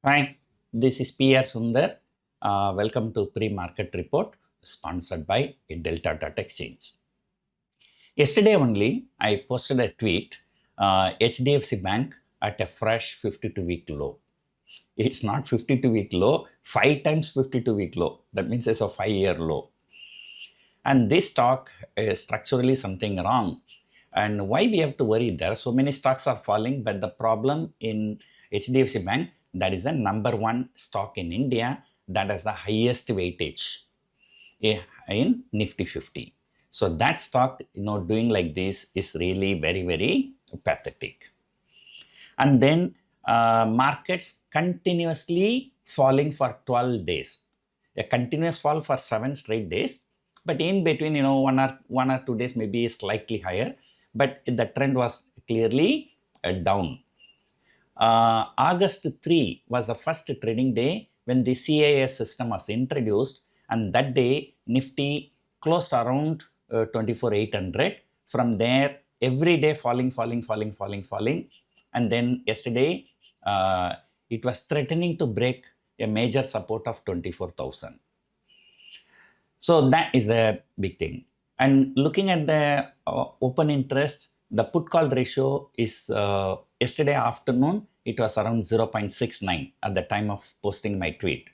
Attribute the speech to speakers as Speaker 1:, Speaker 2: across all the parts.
Speaker 1: Hi, this is PR Sundar. Welcome to Pre-Market Report sponsored by Delta Data Exchange. Yesterday only, I posted a tweet, HDFC Bank at a fresh 52-week low. It's not 52-week low, 5 times 52-week low. That means it's a 5-year low. And this stock is structurally something wrong. And why we have to worry? There are so many stocks are falling, but the problem in HDFC Bank, that is the number one stock in India that has the highest weightage in Nifty 50. So that stock, doing like this is really very, very pathetic. And then markets continuously falling for 12 days. A continuous fall for 7 straight days. But in between, one or 2 days maybe slightly higher. But the trend was clearly down. August 3 was the first trading day when the CAS system was introduced, and that day Nifty closed around 24,800. From there, every day falling, and then yesterday it was threatening to break a major support of 24,000. So that is the big thing. And looking at the open interest, the put call ratio is yesterday afternoon, it was around 0.69 at the time of posting my tweet.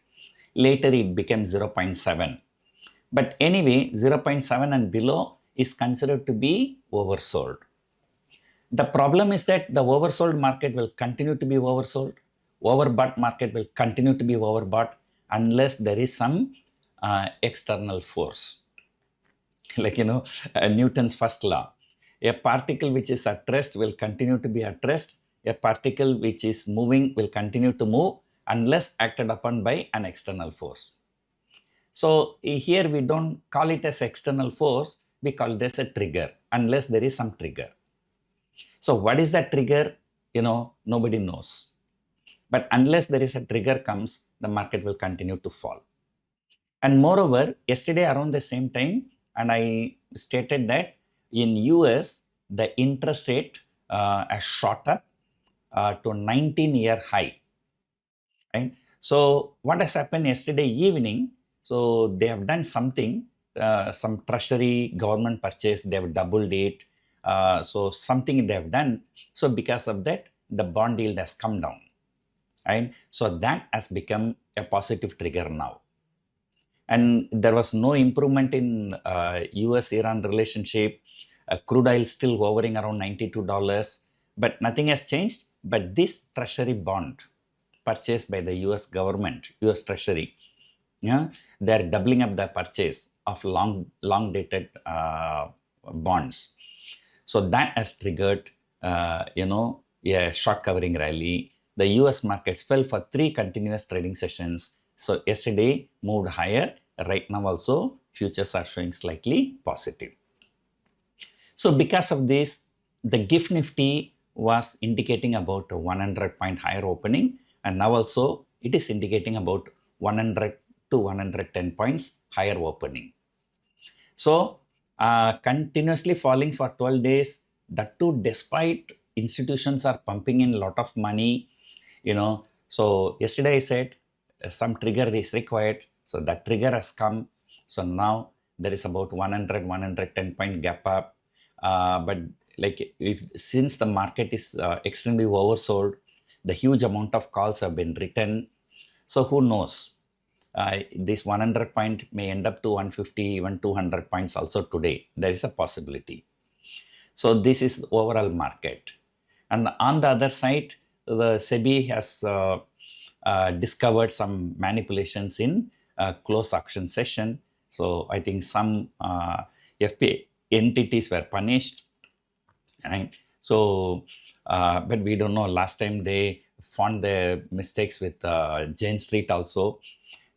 Speaker 1: Later it became 0.7. But anyway, 0.7 and below is considered to be oversold. The problem is that the oversold market will continue to be oversold. Overbought market will continue to be overbought unless there is some external force. Like, Newton's first law. A particle which is at rest will continue to be at rest. A particle which is moving will continue to move unless acted upon by an external force. So here we don't call it as external force, we call it as a trigger, unless there is some trigger. So what is that trigger? Nobody knows. But unless there is a trigger comes, the market will continue to fall. And moreover, yesterday around the same time, and I stated that in US, the interest rate has shot up to 19-year high. Right? So what has happened yesterday evening? So they have done something, some treasury government purchase, they have doubled it. So something they have done. So because of that, the bond yield has come down. Right? So that has become a positive trigger now. And there was no improvement in US-Iran relationship. Crude oil still hovering around $92, but nothing has changed. But this treasury bond purchased by the US government, US treasury, they're doubling up the purchase of long-dated bonds. So that has triggered, a short covering rally. The US markets fell for 3 continuous trading sessions. So yesterday moved higher. Right now also futures are showing slightly positive. So because of this, the GIFT Nifty was indicating about a 100-point higher opening, and now also it is indicating about 100 to 110 points higher opening. So continuously falling for 12 days, that too despite institutions are pumping in a lot of money, So yesterday I said some trigger is required. So that trigger has come. So now there is about 100, 110 point gap up. But since the market is extremely oversold, the huge amount of calls have been written. So who knows? This 100 point may end up to 150, even 200 points also today. There is a possibility. So this is the overall market. And on the other side, the SEBI has discovered some manipulations in close auction session. So I think some FP entities were punished. Right? So, but we don't know. Last time they found the mistakes with Jane Street also.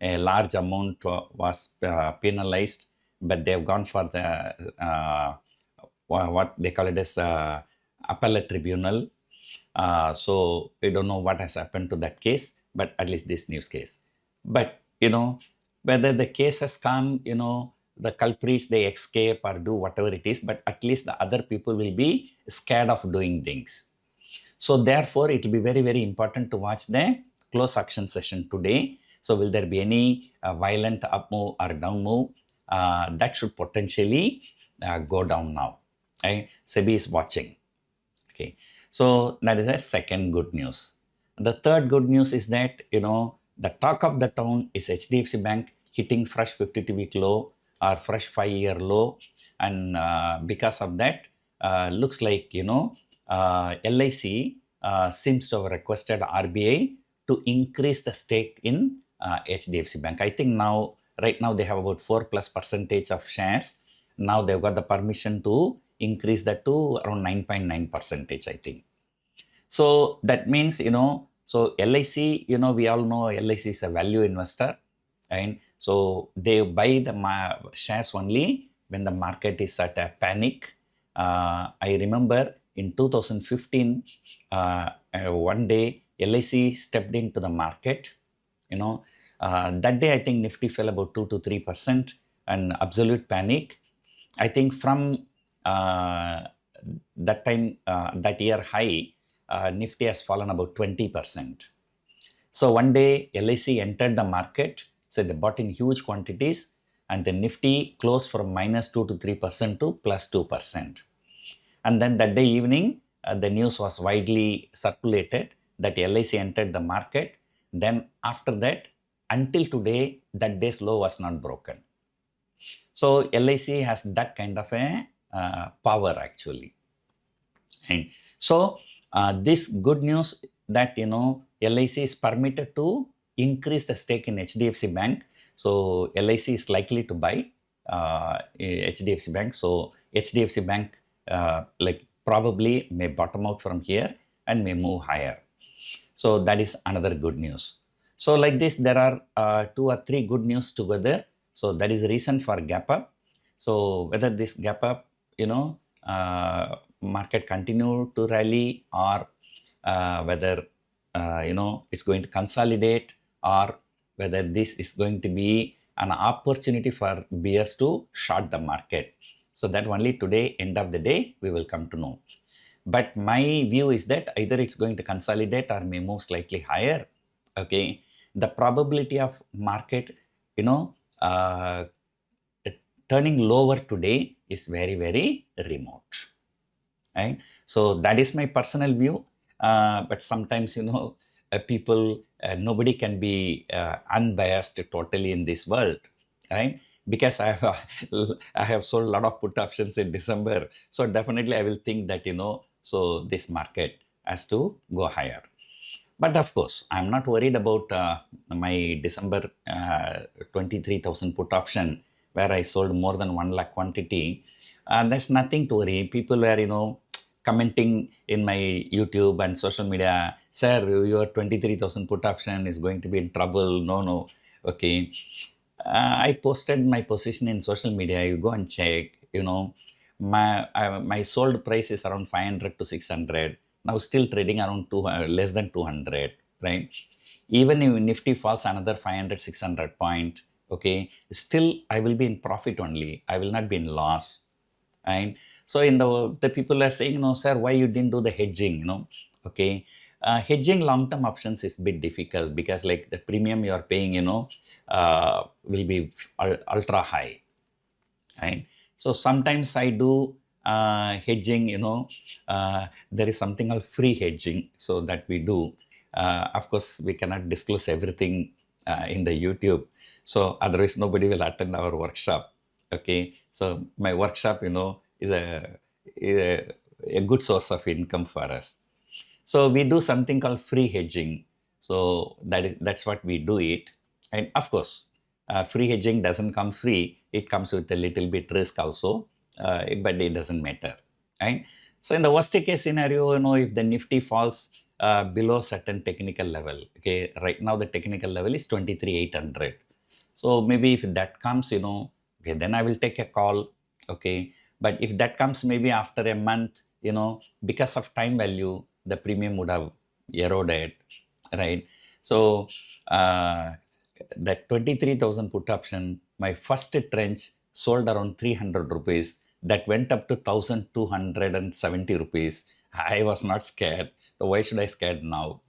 Speaker 1: A large amount was penalized, but they have gone for the what they call it as appellate tribunal. So we don't know what has happened to that case, but at least this news case. But, whether the case has come, the culprits, they escape or do whatever it is, but at least the other people will be scared of doing things. So therefore, it will be very, very important to watch the close action session today. So will there be any violent up move or down move? That should potentially go down now. Right? SEBI is watching. Okay, so that is a second good news. The third good news is that, the talk of the town is HDFC Bank hitting fresh 52-week low or fresh 5-year low, and because of that, looks like, LIC seems to have requested RBI to increase the stake in HDFC Bank. I think right now they have about 4+% of shares. Now they've got the permission to increase that to around 9.9%, I think. So that means, so LIC, we all know LIC is a value investor, and so they buy the shares only when the market is at a panic. I remember in 2015, one day LIC stepped into the market. That day I think Nifty fell about 2 to 3%, and absolute panic. I think from that time, that year high, Nifty has fallen about 20%. So one day LIC entered the market, so they bought in huge quantities, and the Nifty closed from -2 to 3% to +2%. And then that day evening, the news was widely circulated that LIC entered the market. Then after that, until today, that day's low was not broken. So LIC has that kind of a power actually. And so this good news that, LIC is permitted to increase the stake in HDFC Bank. So LIC is likely to buy HDFC Bank. So HDFC Bank probably may bottom out from here and may move higher. So that is another good news. So like this, there are 2 or 3 good news together. So that is the reason for gap up. So whether this gap up, market continue to rally, or whether, it's going to consolidate, or whether this is going to be an opportunity for bears to short the market. So that only today, end of the day, we will come to know. But my view is that either it's going to consolidate or may move slightly higher. Okay, the probability of market, turning lower today is very, very remote. Right? So that is my personal view. But sometimes, people, nobody can be unbiased totally in this world, right? Because I have sold a lot of put options in December. So definitely I will think that, so this market has to go higher. But of course, I'm not worried about my December 23,000 put option, where I sold more than 1 lakh quantity. There's nothing to worry. People were, commenting in my YouTube and social media, sir, your 23,000 put option is going to be in trouble. No. Okay. I posted my position in social media. You go and check, my sold price is around 500 to 600. Now still trading around less than 200, right? Even if Nifty falls another 500, 600 point, okay, still I will be in profit only. I will not be in loss. And so the people are saying, sir, why you didn't do the hedging, okay. Hedging long-term options is a bit difficult because like the premium you are paying, will be ultra high, right? So sometimes I do hedging, there is something called free hedging, so that we do. Of course, we cannot disclose everything in the YouTube, so otherwise nobody will attend our workshop. Okay, so my workshop, is a good source of income for us. So we do something called free hedging. So that's what we do it. And of course, free hedging doesn't come free. It comes with a little bit risk also, but it doesn't matter. Right? So in the worst case scenario, if the Nifty falls below certain technical level, okay, right now the technical level is 23,800. So maybe if that comes, okay, then I will take a call, okay. But if that comes maybe after a month, because of time value, the premium would have eroded, right? So that 23,000 put option, my first tranche sold around 300 rupees. That went up to 1,270 rupees. I was not scared. So why should I scared now?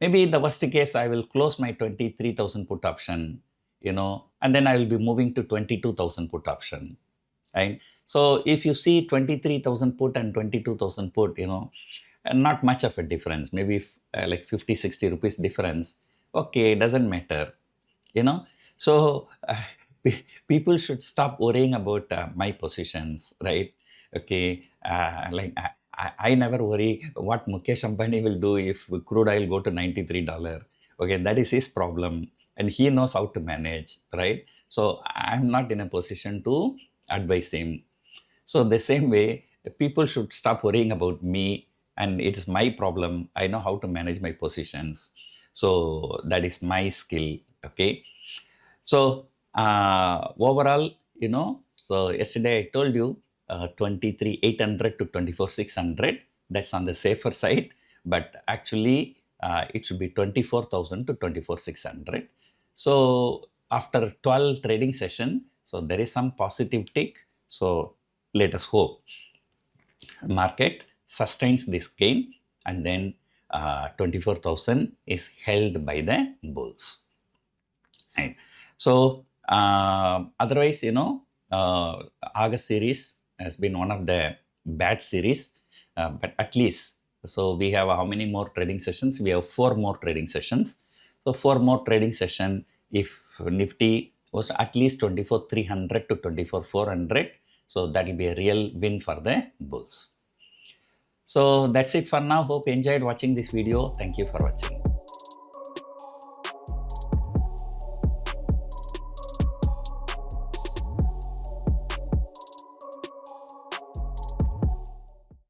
Speaker 1: maybe in the worst case, I will close my 23,000 put option, and then I will be moving to 22,000 put option, right? So if you see 23,000 put and 22,000 put, not much of a difference, maybe like 50, 60 rupees difference. Okay, doesn't matter, So people should stop worrying about my positions, right? Okay, like I never worry what Mukesh Ambani will do if crude oil go to $93. Okay, that is his problem, and he knows how to manage, right? So I'm not in a position to advise him. So the same way, people should stop worrying about me, and it is my problem. I know how to manage my positions. So that is my skill. Okay. So overall, so yesterday I told you 23,800 to 24,600. That's on the safer side, but actually it should be 24,000 to 24,600. So after 12 trading session, so there is some positive tick. So let us hope market sustains this gain, and then 24,000 is held by the bulls. Right. So otherwise, August series has been one of the bad series, but at least, so we have how many more trading sessions? We have 4 more trading sessions. So 4 more trading session, if Nifty was at least 24,300 to 24,400, so that will be a real win for the bulls. So that's it for now. Hope you enjoyed watching this video. Thank you for watching.